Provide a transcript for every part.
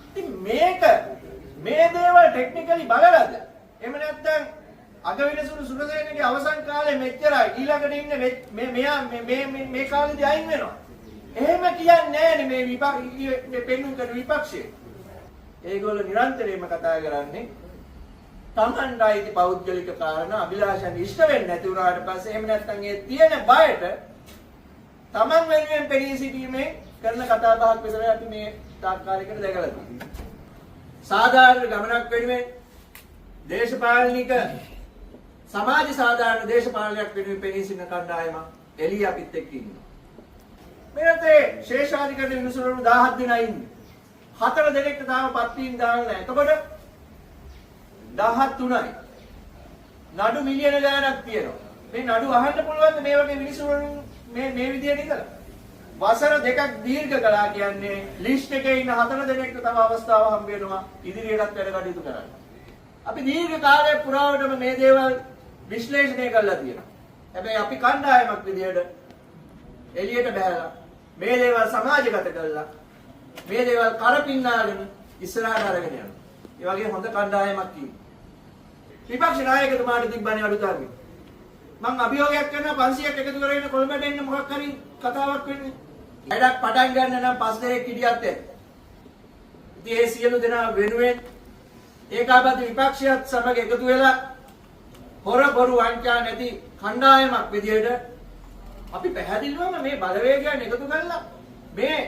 ඉතින් මේ දේවල් ටෙක්නිකලි බලලාද? එහෙම නැත්නම් අගවිනසුණු සුරසේනගේ අවසන් කාලේ මෙච්චරයි ඊළඟට ඉන්නේ මෙයා මේ කාලේදී අයින් වෙනවා. එහෙම කියන්නේ නැහැ මේ පෙන්නුම් කරන විපක්ෂය. ඒගොල්ලෝ නිරන්තරයෙන්ම කතා කරන්නේ තමන්ටයි පෞද්ගලික කාරණා අභිලාෂයන් ඉෂ්ට වෙන්නේ නැති වුණාට පස්සේ එහෙම නැත්නම් ඒ තියෙන බයට තමන් වෙනුවෙන් පෙනී සිටීමේ කරන කතා බහක් විතර අපි මේ තාක්කාලිකට දැකලා තියෙනවා. සාධාරණ ගමනක් වෙනුවෙන් දේශපාලනික සමාජ සාධාරණ දේශපාලනයක් වෙනුවෙන් පෙනී සිටින කණ්ඩායම එළිය අපිත් එක්ක ඉන්නවා. මෙතේ ශේෂාධිකරණ විනිසුරුණු 17 දිනයි ඉන්නේ. 4 දෙනෙක්ට තාම පත්වීම් දාන්න නැහැ. එතකොට 13යි. නඩු මිලියන ගණනක් තියෙනවා. මේ නඩු අහන්න පුළුවන්ද මේ වගේ විනිසුරුණු මේ විදියට ඉඳලා? වසර දෙකක් දීර්ඝ කළා කියන්නේ ලිස්ට් එකේ ඉන්න 4 දෙනෙක්ට තව අවස්ථාව හම්බ වෙනවා ඉදිරියටත් වැඩ කටයුතු කරන්න. අපි දීර්ඝ කාලයක් පුරාවටම මේ දේවල් විශ්ලේෂණය කරලා තියෙනවා. හැබැයි අපි කණ්ඩායමක් විදියට එළියට බහැලා මේ දේවල් සමාජගත කරලා මේ දේවල් කරපින්නාගෙන ඉස්සරහට අරගෙන යනවා. ඒ වගේ හොඳ කණ්ඩායමක් ඉන්නේ. විපක්ෂ නායකතුමාට තිබ්බනේ අඩුතරමේ. මම අභියෝගයක් කරනවා 500ක් එකතු කරගෙන කොළඹට එන්න මොකක් හරි කතාවක් වෙන්නේ. වැඩක් පටන් ගන්න නම් 5 දෙනෙක් හිටියත් ඇති. ඉතින් ඒ සියලු දෙනා වෙනුවෙන් ඒකාබද්ධ විපක්ෂයත් සමග එකතු වෙලා හොර බොරු වංචා නැති කණ්ඩායමක් විදියට අපි පැහැදිලිවම මේ බලවේගයන් එකතු කරලා මේ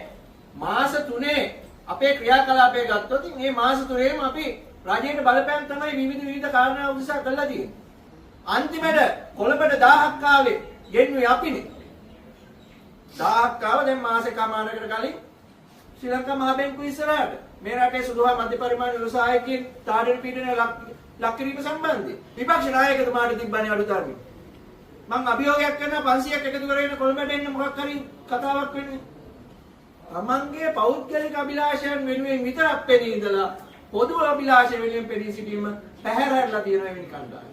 මාස 3 අපේ ක්‍රියාකලාපය ගත්තොත් මේ මාස 3ෙම අපි රජයට බලපෑම් තමයි විවිධ කාරණා උදෙසා කළා තියෙන්නේ. අන්තිමට කොළඹට 1000ක් ආවේ ගෙන්නුවේ අපිනේ. 1000ක් ආව දැන් මාසෙකමාරකට කලින් ශ්‍රී ලංකා මහ බැංකුව ඉස්සරහට මේ රටේ සුදුහා මධ්‍ය පරිමාණ ව්‍යවසායකයන් තාඩන පීඩන ලක් කිරීම සම්බන්ධයෙන් විපක්ෂ නායකතුමාට තිබ්බනේ අඩුතරමේ. මම අභියෝගයක් කරනවා 500ක් එකතු කරගෙන කොළඹට එන්න මොකක් හරි කතාවක් වෙන්නේ. තමන්ගේ පෞද්ගලික අභිලාෂයන් වෙනුවෙන් විතරක් පෙනී ඉඳලා පොදු අභිලාෂ වෙනුවෙන් පෙනී සිටීම පැහැරලා තියෙන වෙනි කණ්ඩායම.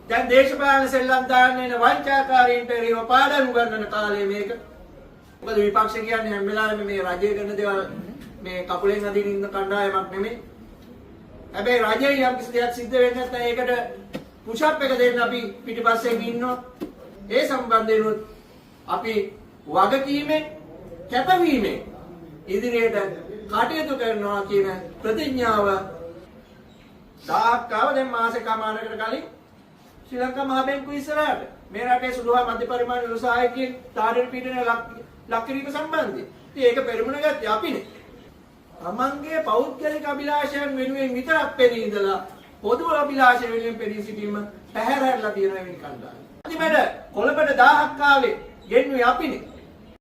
දැන් දේශපාලන සෙල්ලම් දාන්නේ න වංචාකාරීන්ට රිව පාඩම් ගන්නන කාලේ මේක. මොකද විපක්ෂ කියන්නේ හැම වෙලාවෙම මේ රජය කරන දේවල් මේ කකුලෙන් අදින්න ඉන්න කණ්ඩායමක් නෙමෙයි. හැබැයි රජයේ යම් කිසි දෙයක් සිද්ධ වෙන්නේ නැත්නම් ඒකට පුෂ් අප් එක දෙන්න අපි පිටිපස්සෙන් ඉන්නවා. ඒ සම්බන්ධයෙන් අපි වගකීමෙන් කැපවීමෙන් ඉදිරියට කටයුතු කරනවා කියන ප්‍රතිඥාව 1000ක් ආව දැන් මාසෙකමාරකට කලින් ශ්‍රී ලංකා මහ බැංකුව ඉස්සරහට මේ රටේ සුදුහා මධ්‍ය පරිමාණ ව්‍යවසායකයන් තාඩන පීඩන ලක් කිරීම සම්බන්ධයෙන්. ඉතින් ඒක පෙරමුණ ගත්තේ අපිනේ. තමන්ගේ පෞද්ගලික අභිලාෂයන් වෙනුවෙන් විතරක් පෙනී ඉඳලා පොදු අභිලාෂ වෙනුවෙන් පෙනී සිටීම පැහැරලා තියෙන වෙනි කණ්ඩායම. අන්තිමට කොළඹට 1000ක් ආවේ ගෙන්නුවේ අපිනේ.